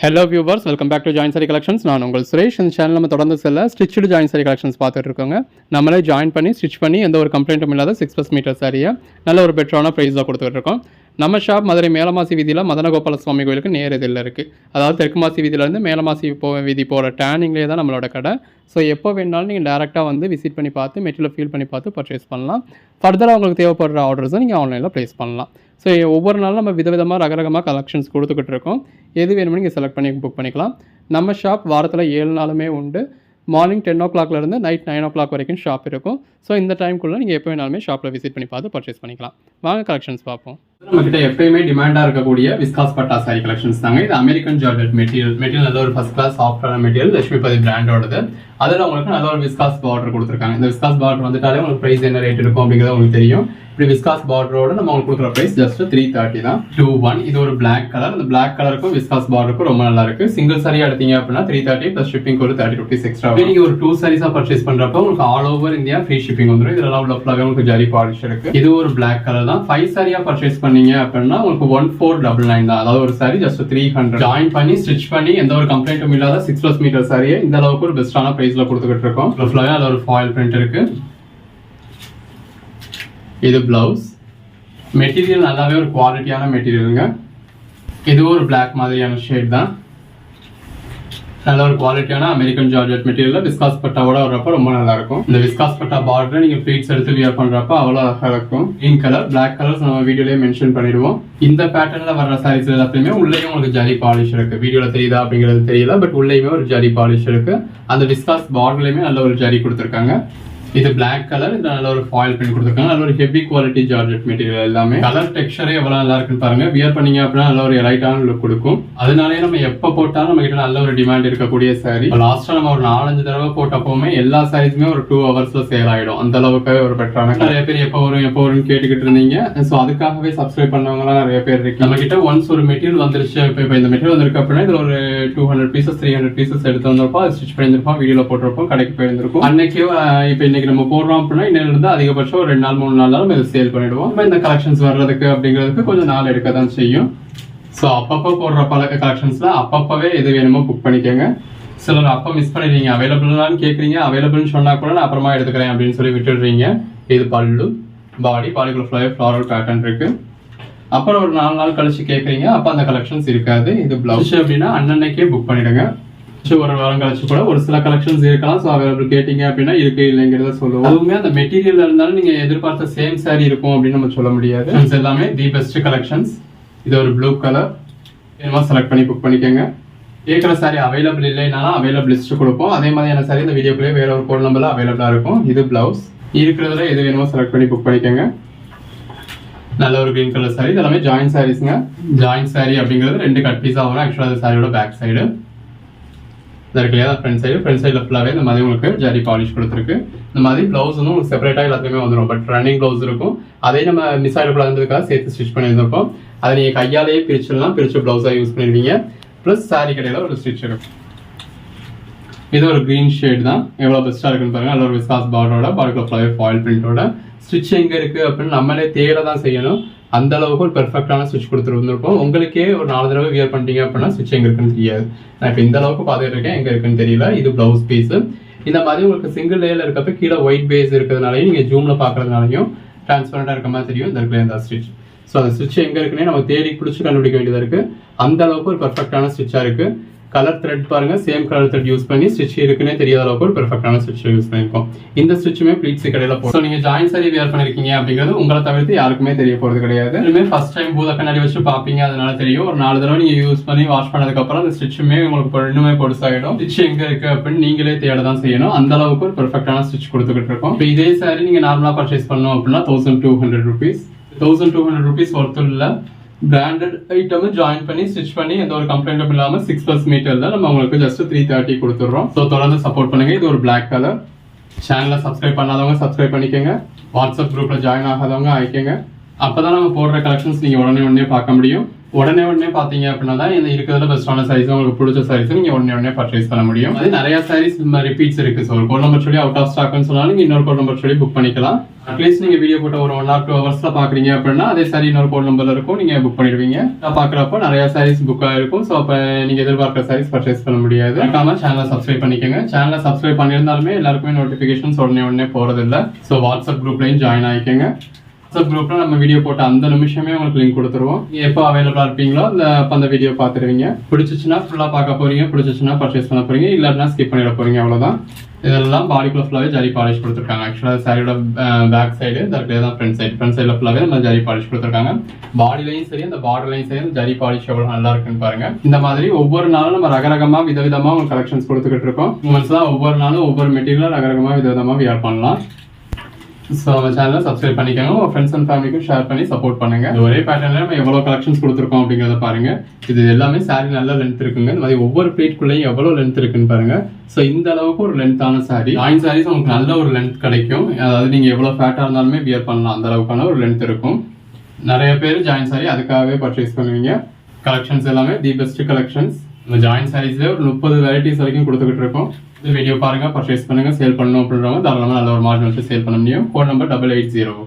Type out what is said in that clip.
Hello viewers, welcome back to join sari collections. நான் உங்கள் சுரேஷ். இந்த சேனல் நம்ம தொடர்ந்து ஸ்டிச்சு ஜாயின் சாரி கலெக்ஷன்ஸ் பார்த்துட்டு இருக்கோங்க. நம்மளே ஜாயின் பண்ணி ஸ்டிச் பண்ணி எந்த ஒரு கம்ப்ளைண்ட்டும் இல்லாத 6+ மீட்டர் சாரியை நல்ல ஒரு பெட்டரான ப்ரைஸில் கொடுத்துட்டு இருக்கோம். நம்ம ஷாப் மதுரை மேலமாசி வீதியில் மதனகோபால சுவாமி கோயிலுக்கு நேர் இதில் இருக்குது. அதாவது தெற்கு மாசி வீதியிலேருந்து மேலமாசி வீதி போகிற டேர்னிங்லேயே தான் நம்மளோட கடை. ஸோ எப்போ வேணாலும் நீங்கள் டேரெக்டாக வந்து விசிட் பண்ணி பார்த்து மெட்டீரியல் ஃபீல் பண்ணி பார்த்து பர்ச்சேஸ் பண்ணலாம். ஃபர்தராக உங்களுக்கு தேவைப்படுற ஆர்டர்ஸை நீங்கள் ஆன்லைனில் ப்ளேஸ் பண்ணலாம். ஸோ ஒவ்வொரு நாளும் நம்ம விதவிதமாக ரகரகமாக கலெக்ஷன்ஸ் கொடுத்துக்கிட்டு இருக்கோம். எது வேணுமோ நீங்கள் செலக்ட் பண்ணி புக் பண்ணிக்கலாம். நம்ம ஷாப் வாரத்தில் 7 நாளுமே உண்டு. மார்னிங் 10 o'clockலேருந்து நைட் 9 o'clock வரைக்கும் ஷாப் இருக்கும். ஸோ இந்த டைம்குள்ளே நீங்கள் எப்போ வேணாலுமே ஷாப்பில் விசிட் பண்ணி பார்த்து பர்ச்சேஸ் பண்ணிக்கலாம். வாங்க கலெக்ஷன்ஸ் பார்ப்போம். நம்மகிட்ட எப்பயுமே டிமாண்டாக இருக்கக்கூடிய விஸ்காஸ் பட்டா சாரி கலெக்ஷன்ஸ் தாங்க. இது அமெரிக்கன் ஜார்ஜெட் மெட்டீரியல் நல்ல ஒரு ஃபர்ஸ்ட் கிளாஸ் சாஃப்டான மெட்டீரியல், லட்சுமிபதி பிராண்டோடது. அதில் உங்களுக்கு நல்ல ஒரு விஸ்காஸ் பார்டர் கொடுத்துருக்காங்க. இந்த விஸ்காஸ் பார்டர் வந்துட்டாலே உங்களுக்கு ப்ரைஸ் என்ன ரேட் இருக்கும் அப்படிங்கிறது உங்களுக்கு தெரியும். இப்படி விஸ்காஸ் பார்டரோட நம்ம உங்களுக்கு கொடுக்குற பிரைஸ் ஜஸ்ட் 330 தான். 2-1. இது ஒரு பிளாக் கலர். இந்த பிளாக் கலருக்கும் விஸ்காஸ் பார்டருக்கும் ரொம்ப நல்லா இருக்கு. சிங்கிள் சாரி எடுத்தீங்க அப்படின்னா 330 பிளஸ் ஷிப்பிங் ஒரு 30 rupees எக்ஸ்ட்ரா. நீங்க ஒரு 2 சாரீஸா பர்ச்சேஸ் பண்றப்போ உங்களுக்கு all over India free shipping வந்துடும். இதெல்லாம் உள்ள ஃபுல்லாவே உங்களுக்கு ஜரி பாலிஷ் இருக்கு. இது ஒரு பிளாக் கலர் தான். 5 சாரியா பர்ச்சேஸ் பண்ணீங்க அப்படின்னா உங்களுக்கு 1499 தான். அதாவது ஒரு சாரி ஜஸ்ட் 300. ஜாயின் பண்ணி ஸ்டிச் பண்ணி எந்த ஒரு கம்ப்ளைண்ட்டும் இல்லாத 6+ மீட்டர் சாரியை இந்த அளவுக்கு ஒரு பெஸ்டான பிரைஸ்ல கொடுத்துக்கிட்டு இருக்கோம். ஃபுல்லாவே அதுல ஒரு ஃபாயில் பிரிண்ட் இருக்கு. இது பிளவுஸ். மெட்டீரியல் நல்லாவே ஒரு குவாலிட்டியான மெட்டீரியலுங்க. இது ஒரு பிளாக் மாதிரியான ஷேட் தான். நல்ல ஒரு குவாலிட்டியான அமெரிக்கன் ஜார்ஜெட் மெட்டீரியல் விஸ்காஸ் பட்டாவோட வரப்ப ரொம்ப நல்லா இருக்கும். இந்த விஸ்காஸ் பட்டா பார்டர் நீங்க ப்ளீட்ஸ் எடுத்து வியர் பண்றப்ப அவ்வளவு அழகா இருக்கும். கிரீன் கலர், பிளாக் கலர்ஸ் நம்ம வீடியோலயே மென்ஷன் பண்ணிடுவோம். இந்த பேட்டர்ன்ல வர்ற சாரீஸ் எல்லாத்தையுமே உள்ளேயும் உங்களுக்கு ஜரி பாலிஷ் இருக்கு. வீடியோல தெரியுதா அப்படிங்கிறது தெரியல, பட் உள்ளேயுமே ஒரு ஜரி பாலிஷ் இருக்கு. அந்த விஸ்காஸ் பார்டர்லயுமே நல்ல ஒரு ஜரி கொடுத்துருக்காங்க. இது பிளாக் கலர். இது நல்ல ஒரு ஃபாயில் பிரிண்ட் கொடுத்துருக்காங்க. நல்ல ஒரு ஹெவி குவாலிட்டி ஜார்ஜெட் மெட்டீரியல். எல்லாமே கலர் டெக்ஸ்சரே எவ்வளவு நல்லா இருக்குன்னு பாருங்க. வியர் பண்ணீங்க அப்படின்னா நல்ல ஒரு லைட்டான லுக் கொடுக்கும். அதனாலே நம்ம எப்ப போட்டாலும் நம்ம கிட்ட நல்ல ஒரு டிமாண்ட் இருக்கக்கூடிய சாரி. லாஸ்டா நம்ம ஒரு 4-5 தடவை போட்டப்போமே எல்லா சாரீஸுமே ஒரு 2 hours சேல் ஆயிடும். அந்த அளவுக்கு ஒரு பெட்டரான. நிறைய பேர் எப்போ வரும்னு கேட்டுக்கிட்டு இருந்தீங்க. ஸோ அதுக்காகவே சப்ஸ்கிரைப் பண்ணவங்க எல்லாம் நிறைய பேர் இருக்கு. நம்ம கிட்ட ஒன்ஸ் ஒரு மெட்டீரியல் வந்துருச்சு. இப்போ இந்த மெட்டீரியல் வந்திருக்கு அப்படின்னா இதுல ஒரு 200 pieces 300 pieces எடுத்து வந்திருப்போம். அது ஸ்டிச் பண்ணிருப்போம், வீடியோல போட்டிருப்போம், கடைக்கு போயிருந்திருக்கும். அன்னைக்கு இப்போ இன்னைக்கு நம்ம போடுறோம் அப்படின்னா இன்னையில இருந்து அதிகபட்சம் ஒரு 2 நாள் 3 நாள் நம்ம இதை சேல் பண்ணிடுவோம். இந்த கலெக்ஷன்ஸ் வர்றதுக்கு அப்படிங்கிறதுக்கு கொஞ்சம் நாள் எடுக்க தான் செய்யும். ஸோ அப்பப்போ போடுற பல கலெக்ஷன்ஸ்ல அப்பப்பவே எது வேணுமோ புக் பண்ணிக்கோங்க. சிலர் அப்போ மிஸ் பண்ணிடுறீங்க. அவைலபிள்னு கேட்குறீங்க, அவைலபிள்னு சொன்னா கூட நான் அப்புறமா எடுத்துக்கிறேன் அப்படின்னு சொல்லி விட்டுடுறீங்க. இது பல்லு, பாடிக்குள்ள ஃபுல்லாவே ஃப்ளாரல் பேட்டர்ன் இருக்கு. அப்புறம் ஒரு 4 நாள் கழிச்சு கேட்குறீங்க, அப்போ அந்த கலெக்ஷன்ஸ் இருக்காது. இது பிளவுஸ் அப்படின்னா அன்னன்னைக்கே புக் பண்ணிடுங்க. ஒரு வாரம் கழிச்சு கூட ஒரு சில கலெக்ஷன்ஸ் இருக்கலாம். ஸோ அவைலபிள் கேட்டீங்க அப்படின்னா இருக்கு இல்லைங்கிறத சொல்லுவோம். அதுவுமே அந்த மெட்டீரியல் இருந்தாலும் நீங்க எதிர்பார்த்த சேம் சாரி இருக்கும் அப்படின்னு நம்ம சொல்ல முடியாது. எல்லாமே தி பெஸ்ட் கலெக்ஷன்ஸ். இது ஒரு ப்ளூ கலர். வேணுமா செலக்ட் பண்ணி புக் பண்ணிக்கோங்க. கேட்குற சாரி அவைலபிள் இல்லைனாலும் அவைலபிள் லிஸ்ட் கொடுப்போம். அதே மாதிரியான சாரி இந்த வீடியோக்குள்ளே வேற ஒரு கோட் நம்பர்ல அவைலபிளா இருக்கும். இது பிளவுஸ். இருக்கிறதுல எது வேணுமோ செலக்ட் பண்ணி புக் பண்ணிக்கோங்க. நல்ல ஒரு கிரீன் கலர் சாரி. இதெல்லாமே ஜாயின் சாரீஸ்ங்க. ஜாயின் சாரி அப்படிங்கிறது 2 கட் பீஸா வரும். ஆக்சுவலா அந்த சாரியோட பேக் சைடு இருக்கு இல்லையா, ஃப்ரண்ட் சைடில் ஃபுல்லாகவே இந்த மாதிரி உங்களுக்கு ஜரி பாலிஷ் கொடுத்துருக்கு. இந்த மாதிரி பிளவுஸ் வந்து உங்களுக்கு செப்பரேட்டாக எல்லாத்துக்குமே வந்துடும். பட் ரன்னிங் பிளவுஸ் இருக்கும். அதே நம்ம மிஸ் ஆகிடக்கூடாதுக்காக சேர்த்து ஸ்டிச் பண்ணியிருந்திருப்போம். அதை நீங்கள் கையாலேயே பிரிச்சிடலாம். பிரிச்சு பிளவுஸாக யூஸ் பண்ணிடுவீங்க. ப்ளஸ் சாரி கடையில் ஒரு ஸ்டிச் இருக்கும். இது ஒரு கிரீன் ஷேட் தான். எவ்வளோ பெஸ்ட்டாக இருக்குன்னு பாருங்க. நல்ல ஒரு விஸ்காஸ் பார்டரோட பாடிக்குள்ள ஃபுல்லாகவே ஃபாயில் பிரிண்டோட ஸ்டிச் எங்கே இருக்குது அப்படின்னு நம்மளே தேட தான் செய்யணும். அந்த அளவுக்கு ஒரு பெர்ஃபெக்டான ஸ்விட்ச் கொடுத்துருந்துருப்போம். உங்களுக்கே ஒரு 4 தடவை வியர் பண்ணிட்டீங்க அப்படின்னா ஸ்விட்ச் எங்க இருக்குன்னு தெரியாது. நான் இப்போ இந்த அளவுக்கு பார்த்துட்டு இருக்கேன், எங்க இருக்குன்னு தெரியல. இது பிளவுஸ் பீஸ். இந்த மாதிரி உங்களுக்கு சிங்கிள் லேயர்ல இருக்கப்ப கீழே ஒயிட் பேஸ் இருக்கிறதுனாலையும் நீங்க ஜூம்ல பாக்குறதுனாலையும் டிரான்ஸ்பரண்டா இருக்க மாதிரி தெரியும். இந்த இருக்கிற இந்த ஸ்விட்ச். ஸோ அந்த ஸ்விட்ச் எங்க இருக்குன்னே நம்ம தேடி பிடிச்சி கண்டுபிடிக்க வேண்டியதா இருக்கு. அந்த அளவுக்கு ஒரு பெர்ஃபெக்டான ஸ்விட்சா இருக்கு. கலர் த்ரெட் பாருங்க, சேம் கலர் த்ரெட் யூஸ் பண்ணி ஸ்டிச் இருக்குன்னே தெரியாத அளவுக்கு ஒரு பெர்ஃபெக்டான ஸ்டிச் யூஸ் பண்ணிருக்கோம். இந்த ஸ்டிச்சுமே ப்ளீட்ஸ் கடையில போகும். நீங்க ஜாயின் சாரி வியர் பண்ணிருக்கீங்க அப்படிங்கிறது உங்களை தவிர்த்து யாருக்குமே தெரிய போறது கிடையாது. இதுமே ஃபர்ஸ்ட் டைம் பூத கண்ணாடி வச்சு பாப்பீங்க, அதனால தெரியும். ஒரு 4 தடவை நீங்க யூஸ் பண்ணி வாஷ் பண்ணதுக்கு அப்புறம் அந்த ஸ்டிச்சுமே உங்களுக்கு இன்னுமே பொடுசாயிடும். ஸ்டிச் எங்க இருக்கு அப்படின்னு நீங்களே தேட தான் செய்யணும். அந்த அளவுக்கு ஒரு பெர்ஃபெக்டான ஸ்டிச் கொடுத்துக்கிட்டு இருக்கோம். இப்போ இதே சாரி நீங்க நார்மலா பர்ச்சேஸ் பண்ணோம் அப்படின்னா 1200 rupees. 1200 rupees ஒர்த்து இல்ல. பிராண்டட் ஐட்டம் ஜாயின் பண்ணி ஸ்டிச் பண்ணி எந்த ஒரு கம்ப்ளைண்ட்டும் இல்லாம 6+ மீட்டர்ல நம்ம உங்களுக்கு ஜஸ்ட் 330 கொடுத்துடுறோம். ஸோ தொடர்ந்து சப்போர்ட் பண்ணுங்க. இது ஒரு பிளாக் கலர். சேனலை சப்ஸ்கிரைப் பண்ணாதவங்க சப்ஸ்கிரைப் பண்ணிக்கோங்க. வாட்ஸ்அப் குரூப்ல ஜாயின் ஆகாதவங்க ஆயிக்கோங்க. அப்பதான் நம்ம போடுற கலெக்ஷன்ஸ் நீங்க உடனே பார்க்க முடியும். உடனே பார்த்தீங்க அப்படின்னா தான் இந்த இருக்கிறதுல பெஸ்ட்டான சாரீஸ் உங்களுக்கு பிடிச்ச சாரீஸ் நீங்கள் உடனே பர்ச்சேஸ் பண்ண முடியும். அது நிறைய சாரீஸ் ரிப்பீட்ஸ் இருக்கு. ஸோ ஒரு கோட் நம்பர் சொல்லி அவுட் ஆஃப் ஸ்டாக்னு சொன்னாலும் நீங்கள் இன்னொரு கோட் நம்பர் சொல்லி புக் பண்ணிக்கலாம். அட்லீஸ்ட் நீங்கள் வீடியோ போட்ட ஒரு 1 or 2 ஹவர்ஸ்ல பார்க்குறீங்க அப்படின்னா அதே சாரி இன்னொரு கோட் நம்பர்ல இருக்கும், நீங்கள் புக் பண்ணிடுவீங்க. பார்க்குறப்போ நிறைய சாரீஸ் புக் ஆயிருக்கும். ஸோ அப்போ நீங்கள் எதிர்பார்க்குற சாரீஸ் பர்ச்சேஸ் பண்ண முடியாது. மறக்காம சேனலை சப்ஸ்கிரைப் பண்ணிக்கோங்க. சேனலை சப்ஸ்கிரைப் பண்ணியிருந்தாலுமே எல்லாருக்குமே நோட்டிஃபிகேஷன்ஸ் உடனே போகிறதில்ல. ஸோ வாட்ஸ்அப் குரூப்லையும் ஜாயின் ஆகிக்கோங்க. வாட்ஸ்அப் குரூப்ல நம்ம வீடியோ போட்ட அந்த நிமிஷமே உங்களுக்கு லிங்க் கொடுத்துருவோம். நீங்க எப்போ அவைலபிளா இருப்பீங்களோ அந்த வீடியோ பார்த்துருவீங்க. பிடிச்சிச்சுன்னா ஃபுல்லா பார்க்க போறீங்க, பிடிச்சிச்சுன்னா பர்ச்சேஸ் பண்ண போறீங்க, இல்லைன்னா ஸ்கிப் பண்ணிட போறீங்க. அவ்வளவுதான். இதெல்லாம் பாடிக்குள்ள ஃபுல்லாவே ஜரி பாலிஷ் கொடுத்துருக்காங்க. ஆக்சுவலா சாரியோட பேக் சைடு தான் ஃப்ரண்ட் சைடில் ஃபுல்லாவே நம்ம ஜரி பாலிஷ் கொடுத்துருக்காங்க. பாடிலையும் சரி அந்த பார்டர்லையும் சரி அந்த ஜரி பாலிஷ் எவ்வளவு நல்லா இருக்குன்னு பாருங்க. இந்த மாதிரி ஒவ்வொரு நாளும் நம்ம ரகரகமா விதவிதமா உங்களுக்கு கலெக்ஷன்ஸ் கொடுத்துக்கிட்டு இருக்கோம். உமன்ஸ் தான் ஒவ்வொரு நாளும் ஒவ்வொரு மெட்டீரியல் ரகரகமா விதவிதமா வியர் பண்ணலாம். ஸோ நம்ம சேனலை சப்ஸ்கிரைப் பண்ணிக்கோங்க. உங்கள் ஃப்ரெண்ட்ஸ் அண்ட் ஃபேமிலிக்கும் ஷேர் பண்ணி சப்போர்ட் பண்ணுங்க. ஒரே பேட்டர்ல நம்ம எவ்வளோ கலெக்ஷன்ஸ் கொடுத்துருக்கோம் அப்படிங்கிறத பாருங்க. இது எல்லாமே சாரி நல்ல லென்த் இருக்குங்க. இந்த மாதிரி ஒவ்வொரு பிளேட்குள்ளேயும் எவ்வளோ லென்த் இருக்குன்னு பாருங்க. ஸோ இந்த அளவுக்கு ஒரு லென்த்தான சாரி. ஜாயின் சாரீஸ் உங்களுக்கு நல்ல ஒரு லென்த் கிடைக்கும். அதாவது நீங்கள் எவ்வளோ ஃபேட்டாக இருந்தாலுமே வியர் பண்ணலாம், அந்த அளவுக்கான ஒரு லென்த் இருக்கும். நிறைய பேர் ஜாயின் சாரி அதுக்காகவே பர்ச்சேஸ் பண்ணுவீங்க. கலெக்ஷன்ஸ் எல்லாமே தி பெஸ்ட் கலெக்ஷன்ஸ். இந்த ஜாயின் சாரீஸ்ல ஒரு 30 வெரைட்டிஸ் வரைக்கும் கொடுத்துக்கிட்டு இருக்கோம். இந்த வீடியோ பாருங்க, பர்ச்சேஸ் பண்ணுங்க. சேல் பண்ணணும் அப்படின்றவங்க தாராளமாக நல்ல ஒரு மார்ஜின் வச்சு சேல் பண்ண முடியும். Code number 880.